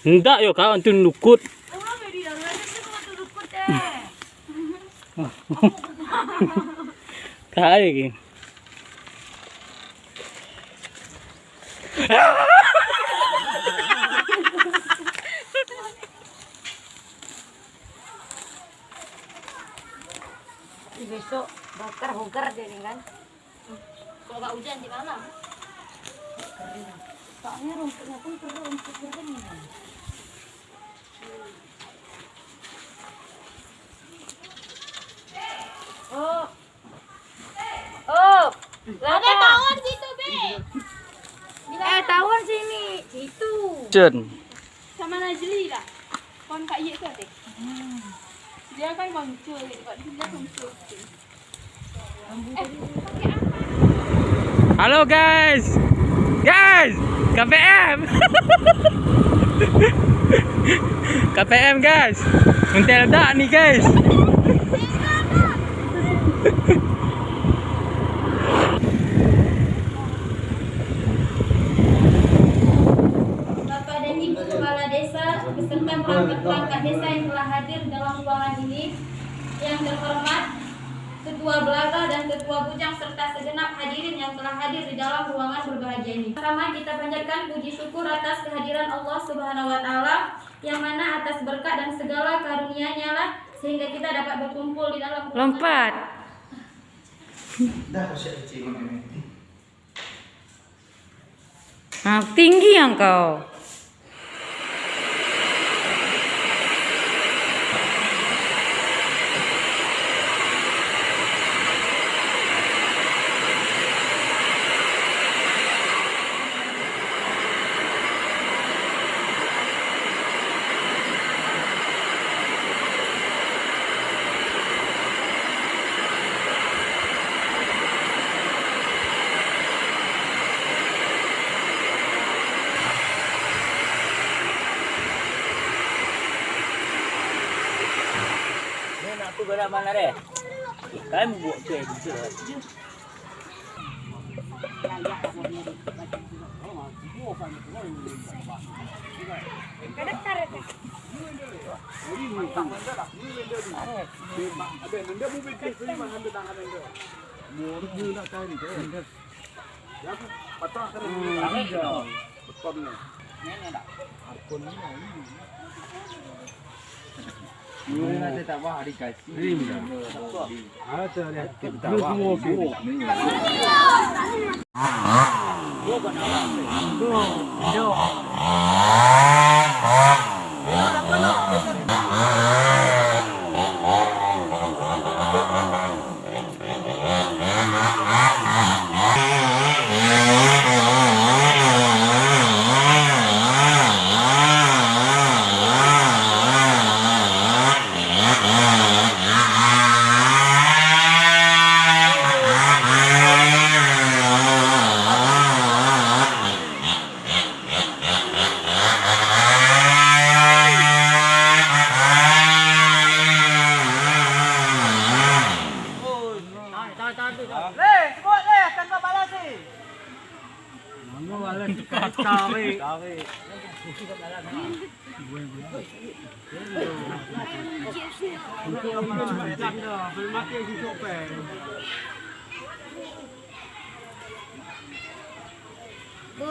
Enggak yo kau antu nukut. Kaya gini. Besok bakar hogar deh nih kan. Kalau nggak hujan di mana? Kering. Soalnya rumputnya pun perlu rumput kering. Oh. Oh. Ada tawon situ, Be. Tawon sini. Situ. Jen. Sama Najli lah. Kon Kak Ye tu ada. Dia kan muncul dekat dia muncul. Halo guys. Guys, KPM. KPM guys. Mentel dak nih guys. Bapak dan Ibu Kepala Desa beserta perangkat desa yang telah hadir dalam ruangan ini, yang terhormat Ketua Belaga dan Ketua Bujang serta segenap hadirin yang telah hadir di dalam ruangan berbahagia ini. Pertama kita panjatkan puji syukur atas kehadiran Allah Subhanahu wa taala yang mana atas berkat dan segala karunia-Nya lah sehingga kita dapat berkumpul di dalam Lompat. Nah, tinggi yang kau. Aku berak mana deh? Kan buat tu je. Nanti tak wah dikasih. Ada lihat kita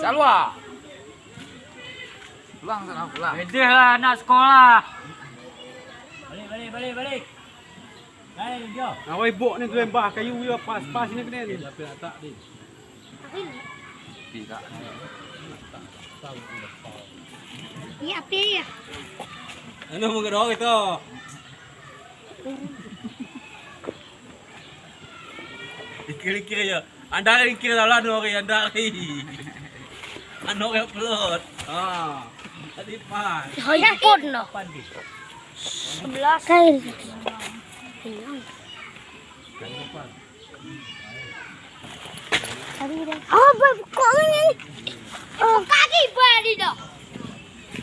Salwa. Pulang sana, pulang. Bedeh lah anak sekolah. Balik. Hai, dia. awai bok ni tu lembah kayu dia pas ni kena ni. Tapi tak ni. Tidak. Iya, pilih. Ano mo gado ito? Dikira-kira ya. Anda rin kira dalam ori anda rin. Ano kaya upload? Ah. Tadi pa. Handphone no. 11 kali. Oh, kok ini? Oh, kaki balik dah.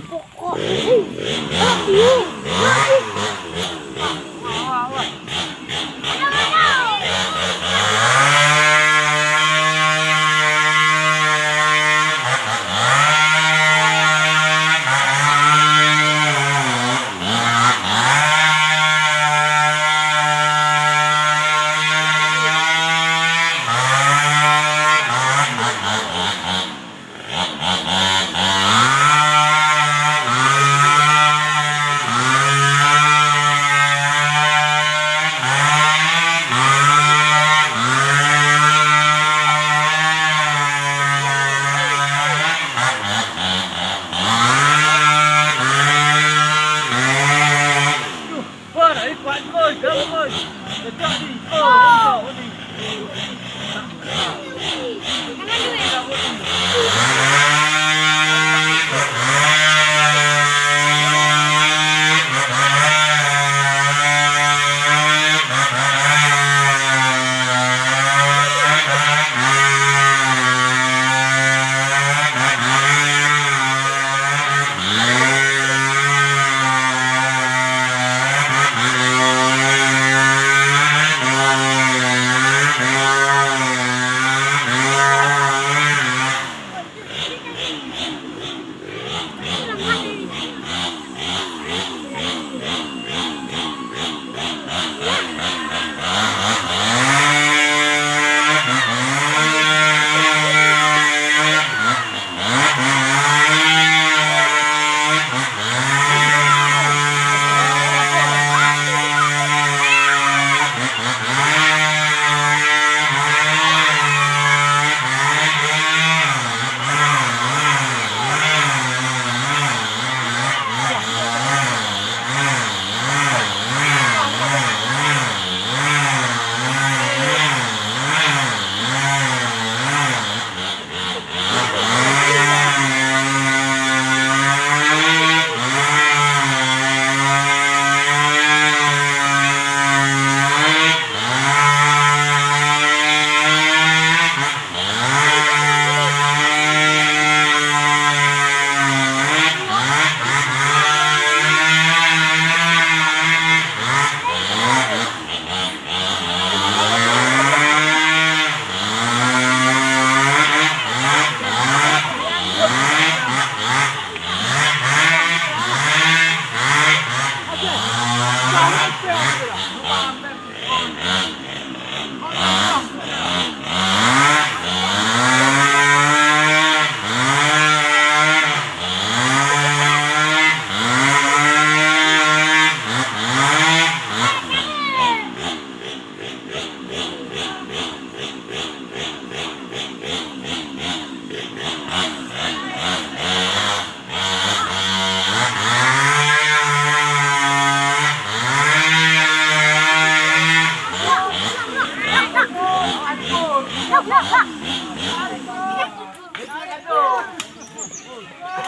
Kok ini?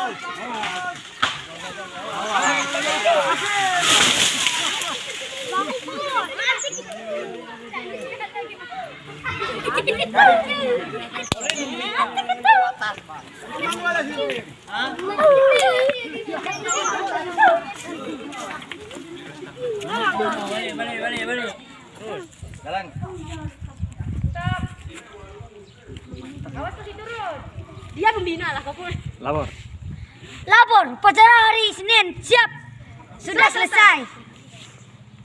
Balik. Jalan. Dia pembina lah kau pun. Lapor. Lapor, upacara hari Senin siap. Sudah selesai.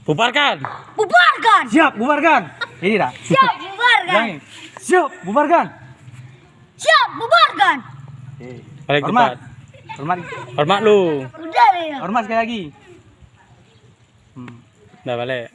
Bubarkan. Bubarkan. Siap, bubarkan. Ini dah. Siap bubarkan. Yang ini. Siap, bubarkan. Siap bubarkan. Balik Hormat. cepat. Hormat. Hormat lu. Udah ya. Hormat sekali lagi. Udah balik.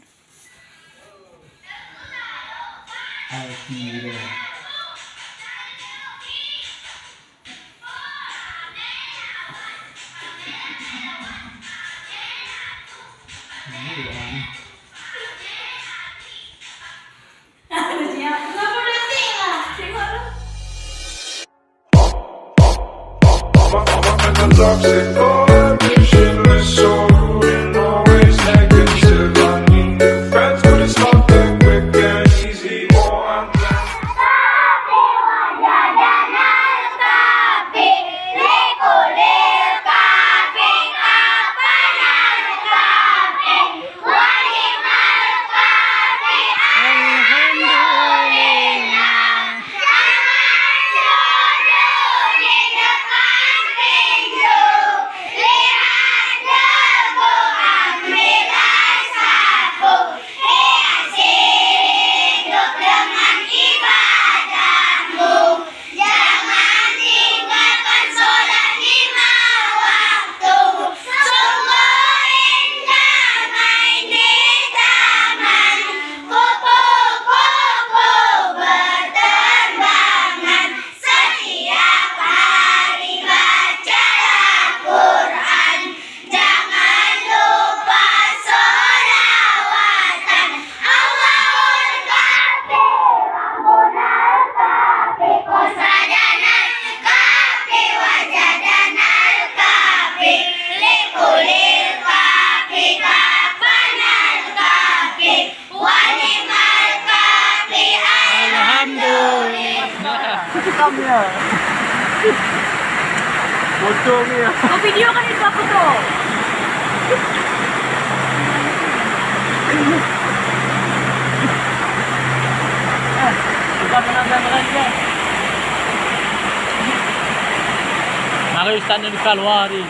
Toxic ambitionless, so rude and always negative. I need new friends, but it's not that quick and easy. Oh, I'm glad. Bocongnya. Kau video kan itu aku tuh. Kita menang lagi. Mari stand di keluarin.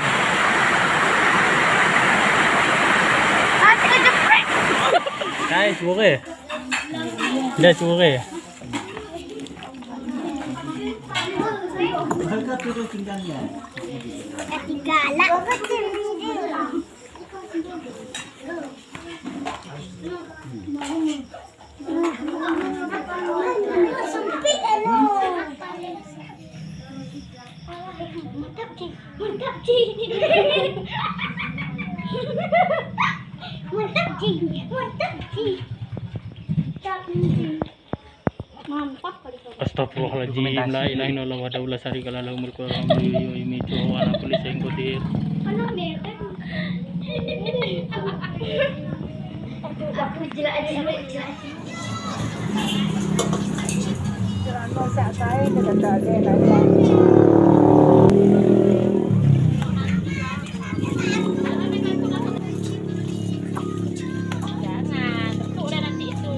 Guys, sore. Dah sore. Astagfirullahaladzim, la ilaha illallah wa la syarika lahu mulku wa lahu yumiitu wa ala kulli syai'in qadir. Jangan, tertuk dah nanti itu.